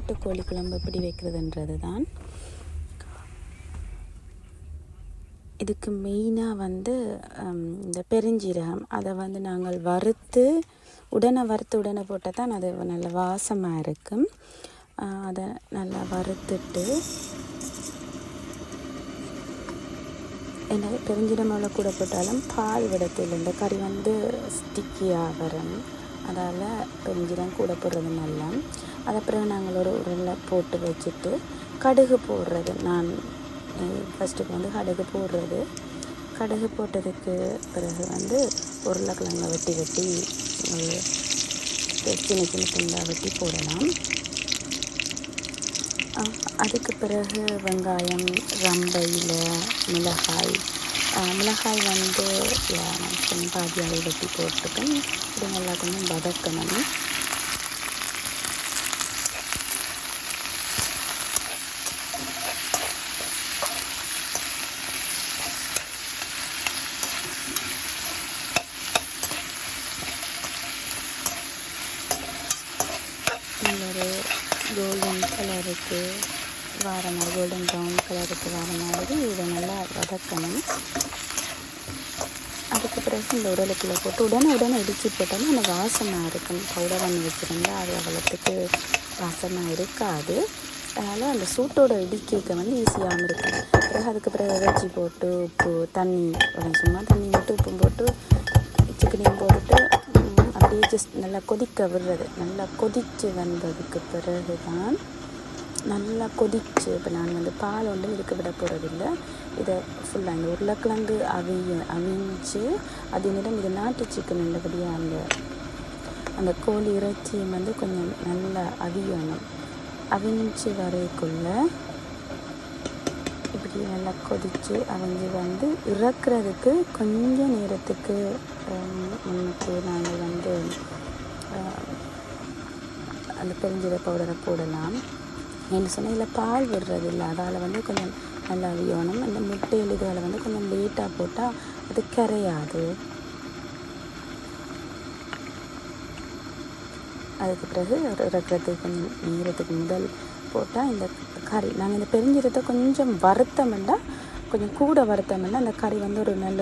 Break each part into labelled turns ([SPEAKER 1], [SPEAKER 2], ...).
[SPEAKER 1] நாட்டுக்கோழி குழம்பு எப்படி வைக்கிறதுன்றது தான். இதுக்கு மெயினாக வந்து இந்த பெருஞ்சீரகம் அதை வந்து நாங்கள் வறுத்து உடனே போட்டால் தான் அது நல்ல வாசமாக இருக்கும். அதை நல்லா வறுத்துட்டு என்ன பெருஞ்சீரகம் கூட போட்டாலும் பால் விடத்தில் இந்த கறி வந்து ஸ்டிக்கியாக வரும். அதால் பெருஞ்சீரகம் கூட போடுறது நல்லா. அதை பிறகு நாங்கள் ஒரு உருளை போட்டு வச்சுட்டு கடுகு போடுறது. நான் ஃபஸ்ட்டுக்கு வந்து கடுகு போட்டதுக்கு பிறகு வந்து உருளைக்கிழங்கை வெட்டி சின்ன துண்டாக வெட்டி போடலாம். அதுக்கு பிறகு வெங்காயம், ரம்பையில் மிளகாய் வந்து கொஞ்சம் பாதியாக வெட்டி போட்டுக்கணும். இது நல்லா கொஞ்சம் வதக்கணும். ஒரு கோல்டன் கலருக்கு வர மாதிரி கோல்டன் ப்ரௌன் கலருக்கு வர மாதிரி இதை நல்லா வதக்கணும். அதுக்கு பிறகு இந்த உடலுக்குள்ளே போட்டு உடனே இடித்து போட்டாலும் அந்த வாசமாக இருக்கும். பவுடர் பண்ணி வச்சுருந்தா அது அவ்வளோத்துக்கு வாசமாக இருக்காது. அதனால் அந்த சூட்டோட இடிக்க வந்து ஈஸியாகவும் இருக்கும். பிறகு அதுக்கு பிறகு இறைச்சி போட்டு உப்பு தண்ணி சும்மா தண்ணி போட்டு உப்பும் போட்டு சிக்கனையும் போட்டுட்டு அப்படியே ஜஸ்ட் நல்லா கொதிக்க விடுறது. நல்லா கொதித்து வந்ததுக்கு பிறகு தான் நல்லா கொதிச்சு இப்போ நான் வந்து பால் ஒன்றும் இருக்க விட போகிறதில்ல. இதை ஃபுல்லாக இந்த உருளைக்கிழங்கு அவிஞ்சு அதனிடம் இது நாட்டு சிக்கன் உள்ளபடியாக அந்த கோழி இறைச்சியும் வந்து கொஞ்சம் நல்லா அவிஞ்சு வரைக்குள்ள இப்படி நல்லா கொதித்து அவிஞ்சு வந்து இறக்குறதுக்கு கொஞ்சம் நேரத்துக்கு முன்னுக்கு நாங்கள் வந்து அந்த பெருஞ்சீரக பவுடரை போடலாம். என்ன சொன்னால் இதில் பால் விடுறது இல்லை. அதால் வந்து கொஞ்சம் நல்லா அவியணும். அந்த முட்டை இதுகளை வந்து கொஞ்சம் லேட்டாக போட்டால் அது கரையாது. அதுக்கு பிறகு இறக்குறதுக்கு கொஞ்சம் நேரத்துக்கு முதல் போட்டால் இந்த கறி நாங்கள் இந்த பெருஞ்சீரகத்தை கொஞ்சம் வறுத்தோம்னா கொஞ்சம் கூட வறுத்தோம்னா அந்த கறி வந்து ஒரு நல்ல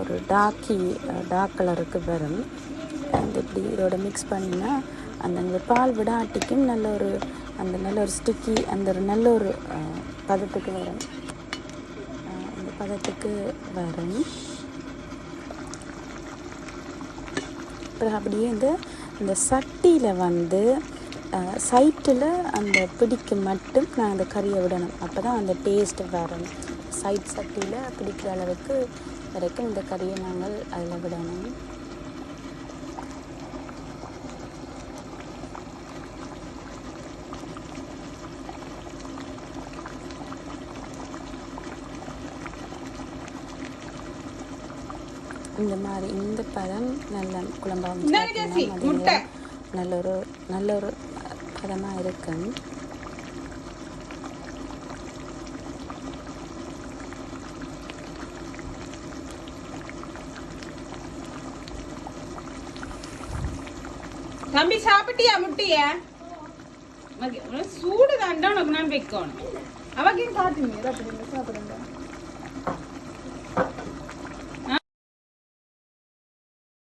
[SPEAKER 1] ஒரு டார்க் கலருக்கு வரும். அந்த இப்படி இதோட மிக்ஸ் பண்ணினா அந்த பால் விடாட்டிக்கும் நல்ல ஒரு ஸ்டிக்கி அந்த ஒரு நல்ல ஒரு பதத்துக்கு வரும். அந்த பதத்துக்கு வரும். அப்புறம் அப்படியே இந்த சட்டியில் வந்து சைட்டில் அந்த பிடிக்க மட்டும் நான் அந்த கறியை விடணும். அப்போ தான் அந்த டேஸ்ட்டு வரும். சட்டியில் பிடிக்கிற அளவுக்கு வரைக்கும் இந்த கறியை நாங்கள் அதில் விடணும். இந்த மாதிரி இந்த பதம் நல்ல குழம்பாக நல்ல ஒரு பதமாக இருக்கும்.
[SPEAKER 2] தம்பி சாப்பிட்டியா முட்டிய? சூடு தாண்டா உனக்கு நான் வைக்கணும். அவகையும் காட்டுங்க சாப்பிடுங்க.